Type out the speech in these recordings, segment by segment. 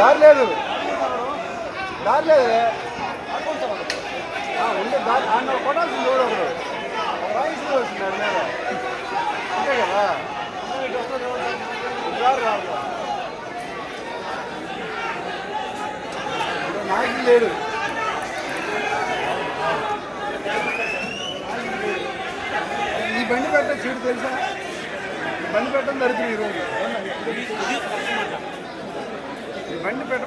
దారి లేదు ఉండే దారి అన్న కొట్టాల్సింది ఎవరు ఒకరు రాయించి వచ్చినాడు మీద అంతే కదా రాదు నాయకులు లేడు ఈ బండి పెట్ట చీడు తెలుసా బండి పెట్టడం దొరికింది ఈరోజు ఈ బండి పెట్ట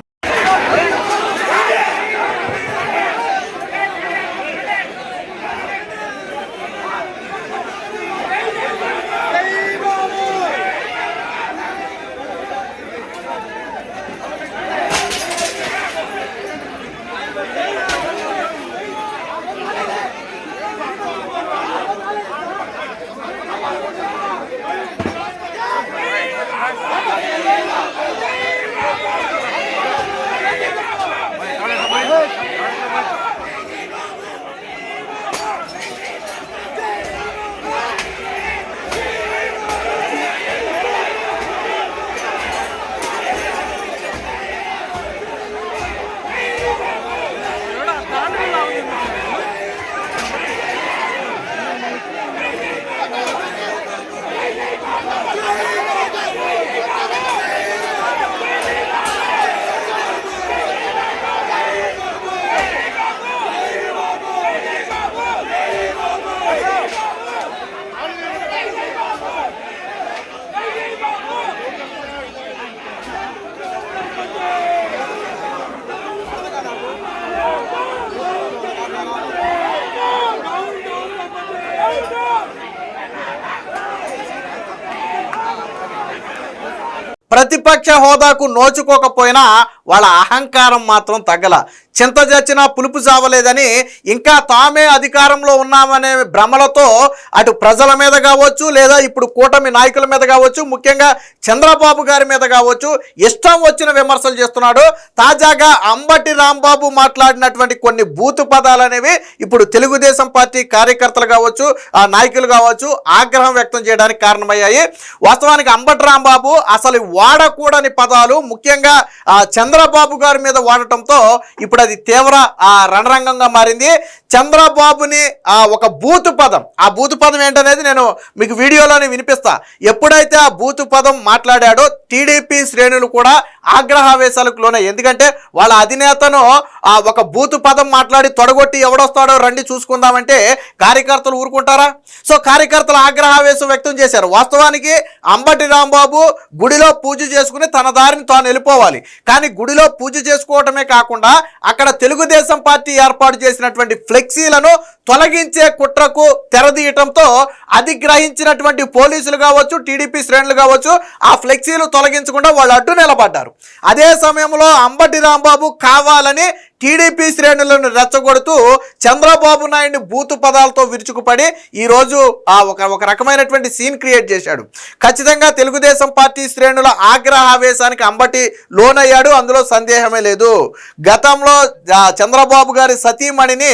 ప్రతిపక్ష హోదాకు నోచుకోకపోయినా వాళ్ళ అహంకారం మాత్రం తగ్గల. చింత చచ్చినా పులుపు చావలేదని ఇంకా తామే అధికారంలో ఉన్నామనే భ్రమలతో అటు ప్రజల మీద కావచ్చు లేదా ఇప్పుడు కూటమి నాయకుల మీద కావచ్చు ముఖ్యంగా చంద్రబాబు గారి మీద కావచ్చు ఇష్టం వచ్చిన విమర్శలు చేస్తున్నాడు. తాజాగా అంబటి రాంబాబు మాట్లాడినటువంటి కొన్ని బూతు పదాలు అనేవి ఇప్పుడు తెలుగుదేశం పార్టీ కార్యకర్తలు కావచ్చు ఆ నాయకులు కావచ్చు ఆగ్రహం వ్యక్తం చేయడానికి కారణమయ్యాయి. వాస్తవానికి అంబటి రాంబాబు అసలు వాడకూడని పదాలు ముఖ్యంగా చంద్రబాబు గారి మీద వాడటంతో ఇప్పుడు అది తీవ్ర రణరంగంగా మారింది. చంద్రబాబుని ఒక బూతు పదం, ఆ బూతు పదం ఏంటనేది నేను మీకు వీడియోలోనే వినిపిస్తా. ఎప్పుడైతే ఆ బూతు పదం మాట్లాడాడో టీడీపీ శ్రేణులు కూడా ఆగ్రహావేశాలకు లోనే. ఎందుకంటే వాళ్ళ అధినేతను ఒక బూతు పదం మాట్లాడి తొడగొట్టి ఎవడొస్తాడో రండి చూసుకుందామంటే కార్యకర్తలు ఊరుకుంటారా? సో కార్యకర్తలు ఆగ్రహావేశం వ్యక్తం చేశారు. వాస్తవానికి అంబటి రాంబాబు గుడిలో పూజ చేసుకుని తన దారిని తాను వెళ్ళిపోవాలి. కానీ గుడిలో పూజ చేసుకోవటమే కాకుండా అక్కడ తెలుగుదేశం పార్టీ ఏర్పాటు చేసినటువంటి ఫ్లెక్సీలను తొలగించే కుట్రకు తెరదీయటంతో అది గ్రహించినటువంటి పోలీసులు కావచ్చు టీడీపీ శ్రేణులు కావచ్చు ఆ ఫ్లెక్సీలు తొలగించకుండా వాళ్ళు అడ్డు నిలబడ్డారు. అదే సమయంలో అంబటి రాంబాబు కావాలని టీడీపీ శ్రేణులను రెచ్చగొడుతూ చంద్రబాబు నాయుడిని బూతు పదాలతో విరుచుకుపడి ఈరోజు ఒక రకమైనటువంటి సీన్ క్రియేట్ చేశాడు. ఖచ్చితంగా తెలుగుదేశం పార్టీ శ్రేణుల ఆగ్రహావేశానికి అంబటి లోనయ్యాడు, అందులో సందేహమే లేదు. గతంలో చంద్రబాబు గారి సతీమణిని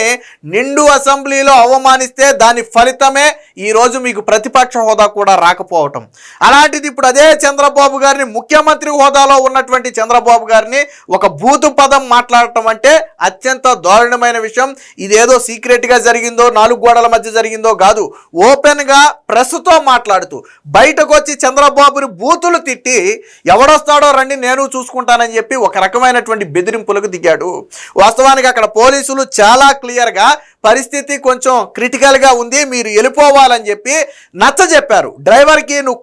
నిండు అసెంబ్లీలో అవమానిస్తే దాని ఫలితమే ఈరోజు మీకు ప్రతిపక్ష హోదా కూడా రాకపోవటం. అలాంటిది ఇప్పుడు అదే చంద్రబాబు గారిని ముఖ్యమంత్రి హోదాలో ఉన్నటువంటి చంద్రబాబు గారిని ఒక బూతు పదం మాట్లాడటం అంటే అత్యంత దారుణమైన విషయం. ఇదేదో సీక్రెట్గా జరిగిందో నాలుగు గోడల మధ్య జరిగిందో కాదు, ఓపెన్గా ప్రెస్తో మాట్లాడుతూ బయటకు వచ్చి చంద్రబాబుని బూతులు తిట్టి ఎవడొస్తాడో రండి నేను చూసుకుంటానని చెప్పి ఒక రకమైనటువంటి బెదిరింపులకు దిగాడు. వాస్తవానికి అక్కడ పోలీసులు చాలా క్లియర్గా పరిస్థితి కొంచెం క్రిటికల్గా ఉంది, మీరు వెళ్ళిపోవాలని చెప్పి నచ్చ చెప్పారు. డ్రైవర్కి నువ్వు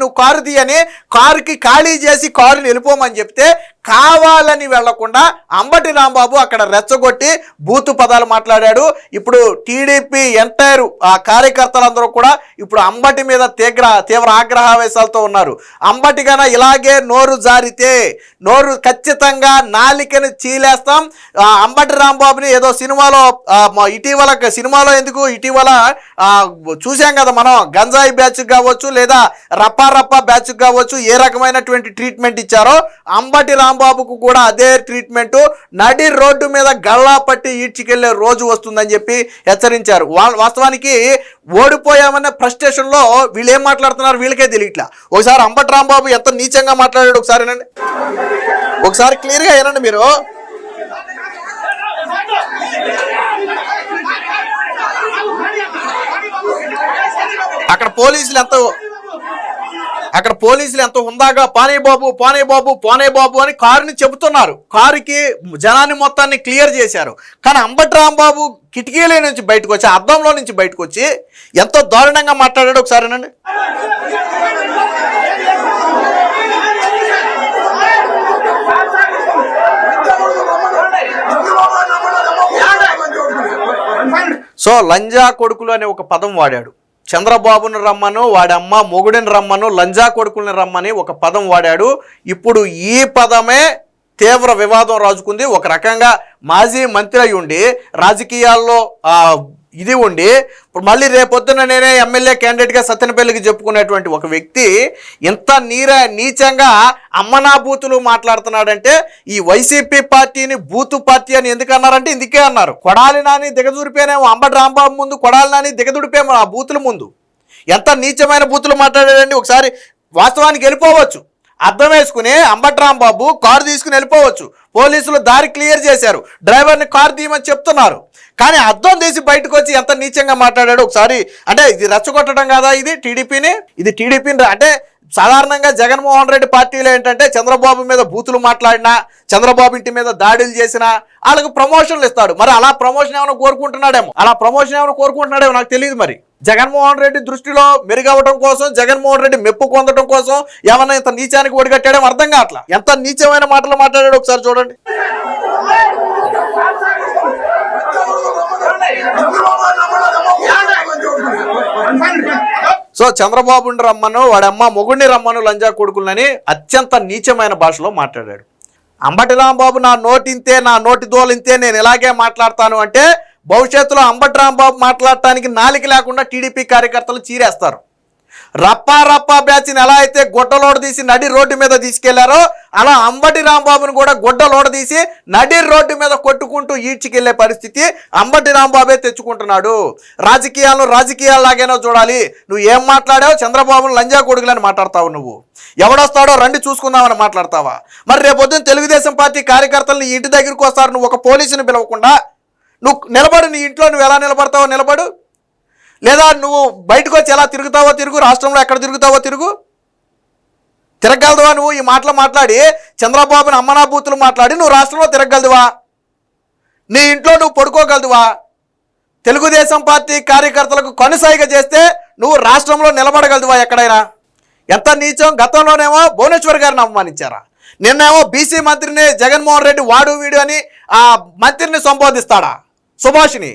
కారుది అని కారుకి ఖాళీ చేసి కారుని వెళ్ళిపోమని చెప్తే కావాలని వెళ్లకుండా అంబటి రాంబాబు అక్కడ రెచ్చగొట్టి బూతు పదాలు మాట్లాడాడు. ఇప్పుడు టీడీపీ ఎంటైర్ కార్యకర్తలందరూ కూడా ఇప్పుడు అంబటి మీద తీవ్ర ఆగ్రహావేశాలతో ఉన్నారు. అంబటి గన ఇలాగే నోరు జారితే నోరు ఖచ్చితంగా నాలికను చీలేస్తాం. అంబటి రాంబాబుని ఏదో సినిమాలో ఇటీవల చూసాం కదా మనం, గంజాయి బ్యాచ్ కావచ్చు లేదా రప్పా బ్యాచ్ కావచ్చు ఏ రకమైనటువంటి ట్రీట్మెంట్ ఇచ్చారో అంబటి రాంబాబుకు కూడా అదే ట్రీట్మెంట్ నడి రోడ్డు మీద గల్లా పట్టి ఈడ్చికెళ్లే రోజు వస్తుందని చెప్పి హెచ్చరించారు. వాస్తవానికి ఓడిపోయామన్న ఫ్రస్ట్రేషన్లో వీళ్ళు ఏం మాట్లాడుతున్నారు వీళ్ళకే తెలియట్లా. ఒకసారి అంబటి రాంబాబు ఎంత నీచంగా మాట్లాడాడు ఒకసారినండి. ఒకసారి క్లియర్గా వినండి మీరు. అక్కడ పోలీసులు ఎంతో హుందాగా పానే బాబు పానే బాబు పానే బాబు అని కారుని చెబుతున్నారు. కారుకి జనాన్ని మొత్తాన్ని క్లియర్ చేశారు. కానీ అంబటి రాంబాబు కిటికీల నుంచి బయటకు వచ్చి, అద్దంలో నుంచి బయటకు వచ్చి ఎంతో దారుణంగా మాట్లాడాడు. ఒకసారినండి. సో లంజా కొడుకులు అనే ఒక పదం వాడాడు. చంద్రబాబును రమ్మను, వాడి అమ్మ మొగుడిని రమ్మను, లంజా కొడుకుల్ని రమ్మని ఒక పదం వాడాడు. ఇప్పుడు ఈ పదమే తీవ్ర వివాదం రాజుకుంది. ఒక రకంగా మాజీ మంత్రి అయి ఉండి రాజకీయాల్లో ఇది ఉండి ఇప్పుడు మళ్ళీ రేపొద్దున నేనే ఎమ్మెల్యే క్యాండిడేట్గా సత్తెనపల్లికి చెప్పుకునేటువంటి ఒక వ్యక్తి ఇంత నీచంగా అమ్మనా బూతులు మాట్లాడుతున్నాడంటే ఈ వైసీపీ పార్టీని బూతు పార్టీ అని ఎందుకు అన్నారంటే ఇందుకే అన్నారు. కొడాలి నాని దిగదూరిపోయానేమో అంబటి రాంబాబు ముందు, కొడాలి నాని దిగదూరిపోయాము ఆ బూతుల ముందు. ఎంత నీచమైన బూతులు మాట్లాడాడండి. ఒకసారి వాస్తవానికి వెళ్ళిపోవచ్చు, అర్థం వేసుకుని అంబటి రాంబాబు కారు తీసుకుని వెళ్ళిపోవచ్చు. పోలీసులు దారి క్లియర్ చేశారు, డ్రైవర్ని కారు తీయమని చెప్తున్నారు. కానీ అద్దం తీసి బయటకు వచ్చి ఎంత నీచంగా మాట్లాడాడు ఒకసారి. అంటే ఇది రెచ్చగొట్టడం కాదా? ఇది టీడీపీని అంటే సాధారణంగా జగన్మోహన్ రెడ్డి పార్టీలో ఏంటంటే చంద్రబాబు మీద బూతులు మాట్లాడినా, చంద్రబాబు ఇంటి మీద దాడులు చేసినా వాళ్ళకు ప్రమోషన్లు ఇస్తాడు. మరి అలా ప్రమోషన్ ఏమైనా కోరుకుంటున్నాడేమో నాకు తెలియదు. మరి జగన్మోహన్ రెడ్డి దృష్టిలో మెరుగవడం కోసం, జగన్మోహన్ రెడ్డి మెప్పు పొందడం కోసం ఏమన్నా ఇంత నీచానికి ఒడిగట్టాడేమో అర్థం కావట్లా. ఎంత నీచమైన మాటలు మాట్లాడాడు ఒకసారి చూడండి. సో చంద్రబాబుని రమ్మను, వాడమ్మ మొగుడిని రమ్మను లంజా కొడుకులని అత్యంత నీచమైన భాషలో మాట్లాడాడు. అంబటి రాంబాబు నా నోటింతే, నా నోటి దోలింతే, నేను ఇలాగే మాట్లాడతాను అంటే భవిష్యత్తులో అంబటి రాంబాబు మాట్లాడటానికి నాలిక లేకుండా టీడీపీ కార్యకర్తలు చీరేస్తారు. రప్పా బ్యాచ్ని ఎలా అయితే గొడ్డలోడ తీసి నడి రోడ్డు మీద తీసుకెళ్లారో అలా అంబటి రాంబాబును కూడా గొడ్డలోడ తీసి నడి రోడ్డు మీద కొట్టుకుంటూ ఈడ్చికెళ్లే పరిస్థితి అంబటి రాంబాబే తెచ్చుకుంటున్నాడు. రాజకీయాల్లాగైనా చూడాలి. నువ్వు ఏం మాట్లాడావు? చంద్రబాబును లంజా కొడుకులని మాట్లాడతావు. నువ్వు ఎవడొస్తాడో రండి చూసుకుందామని మాట్లాడతావా? మరి రేపొద్దున తెలుగుదేశం పార్టీ కార్యకర్తలు ఇంటి దగ్గరికి వస్తారు. నువ్వు ఒక పోలీసుని పిలవకుండా నువ్వు నిలబడు. నీ ఇంట్లో నువ్వు ఎలా నిలబడతావో నిలబడు, లేదా నువ్వు బయటకు వచ్చి ఎలా తిరుగుతావో తిరుగు, రాష్ట్రంలో ఎక్కడ తిరుగుతావో తిరగలదువా? నువ్వు ఈ మాటలు మాట్లాడి చంద్రబాబుని అమ్మనా బూతులు మాట్లాడి నువ్వు రాష్ట్రంలో తిరగలదువా? నీ ఇంట్లో నువ్వు పడుకోగలదువా? తెలుగుదేశం పార్టీ కార్యకర్తలకు కొనసాగ చేస్తే నువ్వు రాష్ట్రంలో నిలబడగలదువా ఎక్కడైనా? ఎంత నీచం! గతంలోనేమో భువనేశ్వర్ గారిని అవమానించారా, నిన్నేమో బీసీ మంత్రిని జగన్మోహన్ రెడ్డి వాడు వీడు అని ఆ మంత్రిని సంబోధిస్తాడా సుభాష్ని.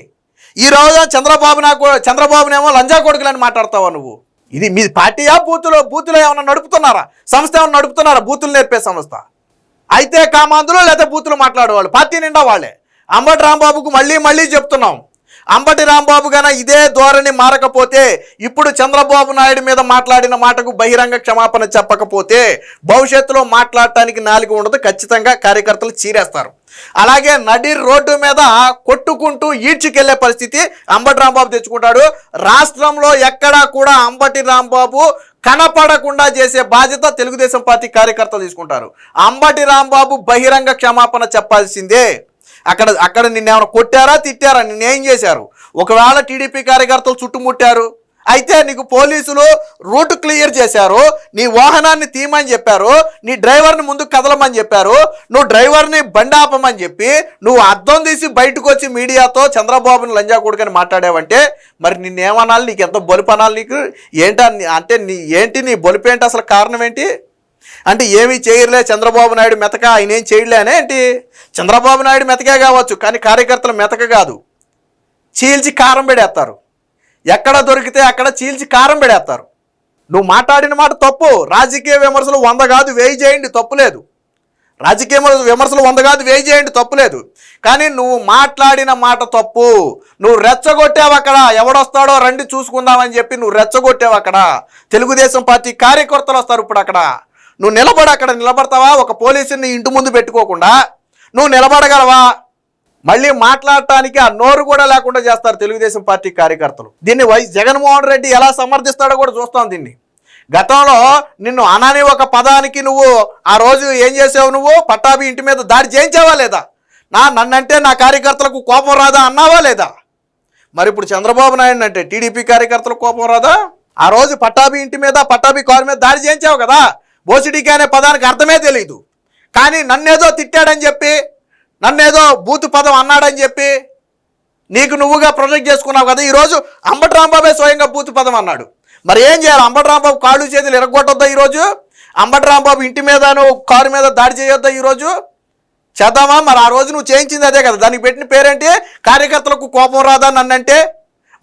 ఈ రోజు చంద్రబాబునేమో లంజా కొడుకులని మాట్లాడతావా నువ్వు? ఇది మీ పార్టీయా? బూతులో ఏమన్నా నడుపుతున్నారా? సంస్థ ఏమన్నా నడుపుతున్నారా? బూతులు నేర్పే సంస్థ అయితే కామాంధులు, లేదా బూతులు మాట్లాడేవాళ్ళు పార్టీ నిండా వాళ్ళే. అంబటి రాంబాబుకు మళ్ళీ చెప్తున్నాం, అంబటి రాంబాబు గాన ఇదే ధోరణి మారకపోతే, ఇప్పుడు చంద్రబాబు నాయుడు మీద మాట్లాడిన మాటకు బహిరంగ క్షమాపణ చెప్పకపోతే భవిష్యత్తులో మాట్లాడటానికి నాలుగు ఉండదు. ఖచ్చితంగా కార్యకర్తలు చీరేస్తారు. అలాగే నడి రోడ్డు మీద కొట్టుకుంటూ ఈడ్చుకెళ్లే పరిస్థితి అంబటి రాంబాబు తెచ్చుకుంటాడు. రాష్ట్రంలో ఎక్కడా కూడా అంబటి రాంబాబు కనపడకుండా చేసే బాధ్యత తెలుగుదేశం పార్టీ కార్యకర్తలు తీసుకుంటారు. అంబటి రాంబాబు బహిరంగ క్షమాపణ చెప్పాల్సిందే. అక్కడ నిన్నేమైనా కొట్టారా, తిట్టారా, నిన్నేం చేశారు? ఒకవేళ టీడీపీ కార్యకర్తలు చుట్టుముట్టారు అయితే నీకు పోలీసులు రూట్ క్లియర్ చేశారు, నీ వాహనాన్ని తీయమని చెప్పారు, నీ డ్రైవర్ని ముందు కదలమని చెప్పారు, నువ్వు డ్రైవర్ని బండి ఆపమని చెప్పి నువ్వు అద్దం తీసి బయటకు వచ్చి మీడియాతో చంద్రబాబుని లంజా కొడుకని మాట్లాడావంటే మరి నిన్నేమనాలి? నీకు ఎంత బొలిపనాలి? నీకు అంటే నీ బొలిపేంటి? అసలు కారణం ఏంటి? అంటే ఏమీ చేయలే చంద్రబాబు నాయుడు మెతక, ఆయన ఏం చేయలేనే ఏంటి? చంద్రబాబు నాయుడు మెతకే కావచ్చు, కానీ కార్యకర్తలు మెతక కాదు, చీల్చి కారం పెడేస్తారు. ఎక్కడ దొరికితే అక్కడ చీల్చి కారం పెడేస్తారు. నువ్వు మాట్లాడిన మాట తప్పు. రాజకీయ విమర్శలు 100 కాదు 1000 చేయండి, తప్పులేదు. రాజకీయ విమర్శలు 100 కాదు 1000 చేయండి, తప్పులేదు. కానీ నువ్వు మాట్లాడిన మాట తప్పు. నువ్వు రెచ్చగొట్టావు. అక్కడ ఎవడొస్తాడో రండి చూసుకుందామని చెప్పి నువ్వు రెచ్చగొట్టావు. అక్కడ తెలుగుదేశం పార్టీ కార్యకర్తలు వస్తారు. ఇప్పుడు అక్కడ నువ్వు అక్కడ నిలబడతావా? ఒక పోలీసుని ఇంటి ముందు పెట్టుకోకుండా నువ్వు నిలబడగలవా? మళ్ళీ మాట్లాడటానికి ఆ నోరు కూడా లేకుండా చేస్తారు తెలుగుదేశం పార్టీ కార్యకర్తలు. దీన్ని జగన్మోహన్ రెడ్డి ఎలా సమర్థిస్తాడో కూడా చూస్తాం. దీన్ని గతంలో నిన్ను అనని ఒక పదానికి నువ్వు ఆ రోజు ఏం చేసావు? నువ్వు పట్టాభి ఇంటి మీద దాడి చేయించావా లేదా? నన్నంటే నా కార్యకర్తలకు కోపం రాదా అన్నావా లేదా? మరి ఇప్పుడు చంద్రబాబు నాయుడు అంటే టీడీపీ కార్యకర్తలకు కోపం రాదా? ఆ రోజు పట్టాభి ఇంటి మీద పట్టాభి కారు మీద దాడి చేయించావు కదా. బోసిడీకి అనే పదానికి అర్థమే తెలియదు, కానీ నన్నేదో తిట్టాడని చెప్పి, నన్నేదో బూతు పదం అన్నాడని చెప్పి నీకు నువ్వుగా ప్రొజెక్ట్ చేసుకున్నావు కదా. ఈరోజు అంబటి రాంబాబే స్వయంగా బూతు పదం అన్నాడు. మరి ఏం చేయాలి? అంబటి రాంబాబు కాళ్ళు చేతులు ఎరగొట్టొద్దా ఈరోజు? అంబటి రాంబాబు ఇంటి మీద నువ్వు కారు మీద దాడి చేయొద్దా ఈరోజు? చేద్దామా? మరి ఆ రోజు నువ్వు చేయించింది అదే కదా. దానికి పెట్టిన పేరేంటి? కార్యకర్తలకు కోపం రాదా నన్నంటే?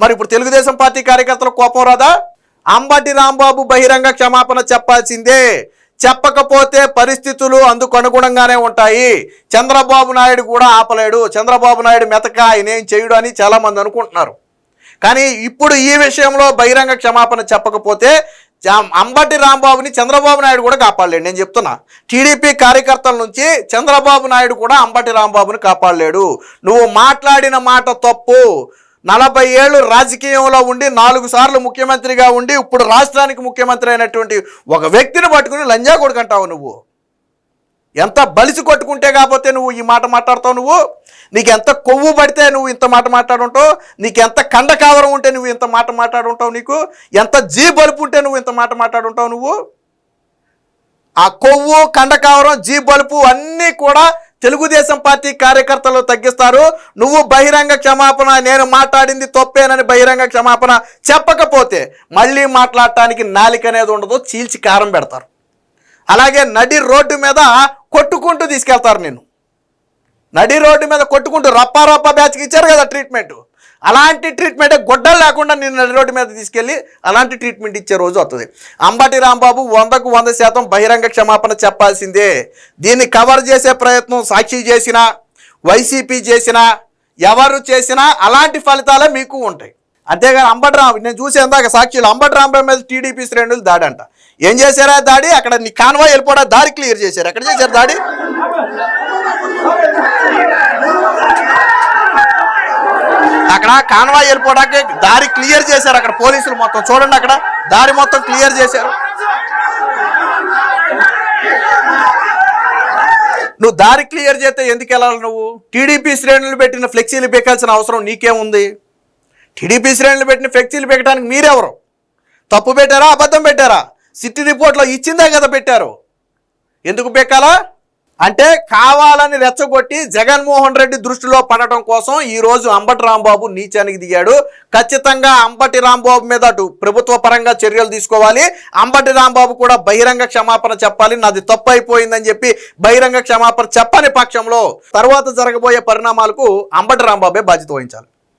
మరి ఇప్పుడు తెలుగుదేశం పార్టీ కార్యకర్తలకు కోపం రాదా? అంబటి రాంబాబు బహిరంగ క్షమాపణ చెప్పాల్సిందే. చెప్పకపోతే పరిస్థితులు అందుకు అనుగుణంగానే ఉంటాయి. చంద్రబాబు నాయుడు కూడా ఆపలేడు. చంద్రబాబు నాయుడు మెతక ఆయన ఏం చేయడు అని చాలామంది అనుకుంటున్నారు. కానీ ఇప్పుడు ఈ విషయంలో బహిరంగ క్షమాపణ చెప్పకపోతే అంబటి రాంబాబుని చంద్రబాబు నాయుడు కూడా కాపాడలేడు. నేను చెప్తున్నా, టీడీపీ కార్యకర్తల నుంచి చంద్రబాబు నాయుడు కూడా అంబటి రాంబాబుని కాపాడలేడు. నువ్వు మాట్లాడిన మాట తప్పు. 40 ఏళ్ళు రాజకీయంలో ఉండి 4 సార్లు ముఖ్యమంత్రిగా ఉండి ఇప్పుడు రాష్ట్రానికి ముఖ్యమంత్రి అయినటువంటి ఒక వ్యక్తిని పట్టుకుని లంజా కొడుకుంటావు నువ్వు. ఎంత బలిసి కొట్టుకుంటే కాకపోతే నువ్వు ఈ మాట మాట్లాడతావు? నువ్వు నీకు ఎంత కొవ్వు పడితే నువ్వు ఇంత మాట మాట్లాడుంటావు? నీకు ఎంత కండ కావరం ఉంటే నువ్వు ఇంత మాట మాట్లాడుంటావు? నీకు ఎంత జీ బలుపు ఉంటే నువ్వు ఇంత మాట మాట్లాడుంటావు? నువ్వు ఆ కొవ్వు, కండ కావరం, జీ బలుపు అన్నీ కూడా తెలుగుదేశం పార్టీ కార్యకర్తలు తగ్గిస్తారు. నువ్వు బహిరంగ క్షమాపణ, నేను మాట్లాడింది తప్పేనని బహిరంగ క్షమాపణ చెప్పకపోతే మళ్ళీ మాట్లాడటానికి నాలిక అనేది ఉండదు, చీల్చి కారం పెడతారు. అలాగే నడి రోడ్డు మీద కొట్టుకుంటూ తీసుకెళ్తారు నిన్ను. నడి రోడ్డు మీద కొట్టుకుంటూ రప్పా బ్యాచ్కి ఇచ్చారు కదా ట్రీట్మెంట్. అలాంటి ట్రీట్మెంట్ గొడ్డలు లేకుండా నేను నడి రోడ్డు మీద తీసుకెళ్ళి అలాంటి ట్రీట్మెంట్ ఇచ్చే రోజు వస్తుంది. అంబటి రాంబాబు 100కు 100% బహిరంగ క్షమాపణ చెప్పాల్సిందే. దీన్ని కవర్ చేసే ప్రయత్నం సాక్షి చేసినా, వైసీపీ చేసినా, ఎవరు చేసినా అలాంటి ఫలితాలే మీకు ఉంటాయి. అంతేగాని అంబటి రాంబాబు, నేను చూసేందాక సాక్షిలో అంబటి రాంబాబు మీద టీడీపీ శ్రేణులు దాడి అంట. ఏం చేశారా దాడి? అక్కడ నీ కాన్వాయ్ వెళ్ళిపోవడా దారి క్లియర్ చేశారు. ఎక్కడ చేశారు దాడి? అక్కడ కాన్వాయ్ వెళ్ళిపోవడానికి దారి క్లియర్ చేశారు. అక్కడ పోలీసులు మొత్తం చూడండి, అక్కడ దారి మొత్తం క్లియర్ చేశారు. నువ్వు దారి క్లియర్ చేస్తే ఎందుకు వెళ్ళాలి? నువ్వు టీడీపీ శ్రేణులు పెట్టిన ఫ్లెక్సీలు పెట్టాల్సిన అవసరం నీకేముంది? టీడీపీ శ్రేణులు పెట్టిన ఫ్లెక్సీలు పెట్టడానికి మీరెవరు? తప్పు పెట్టారా, అబద్ధం పెట్టారా? సిటీ రిపోర్ట్లో ఇచ్చిందే కదా పెట్టారు. ఎందుకు పెట్టాలా? అంటే కావాలని రెచ్చగొట్టి జగన్మోహన్ రెడ్డి దృష్టిలో పడటం కోసం ఈరోజు అంబటి రాంబాబు నీచానికి దిగాడు. ఖచ్చితంగా అంబటి రాంబాబు మీద అటు ప్రభుత్వ పరంగా చర్యలు తీసుకోవాలి. అంబటి రాంబాబు కూడా బహిరంగ క్షమాపణ చెప్పాలి. నాది తప్పు అయిపోయిందని చెప్పి బహిరంగ క్షమాపణ చెప్పని పక్షంలో తర్వాత జరగబోయే పరిణామాలకు అంబటి రాంబాబే బాధ్యత వహించాలి.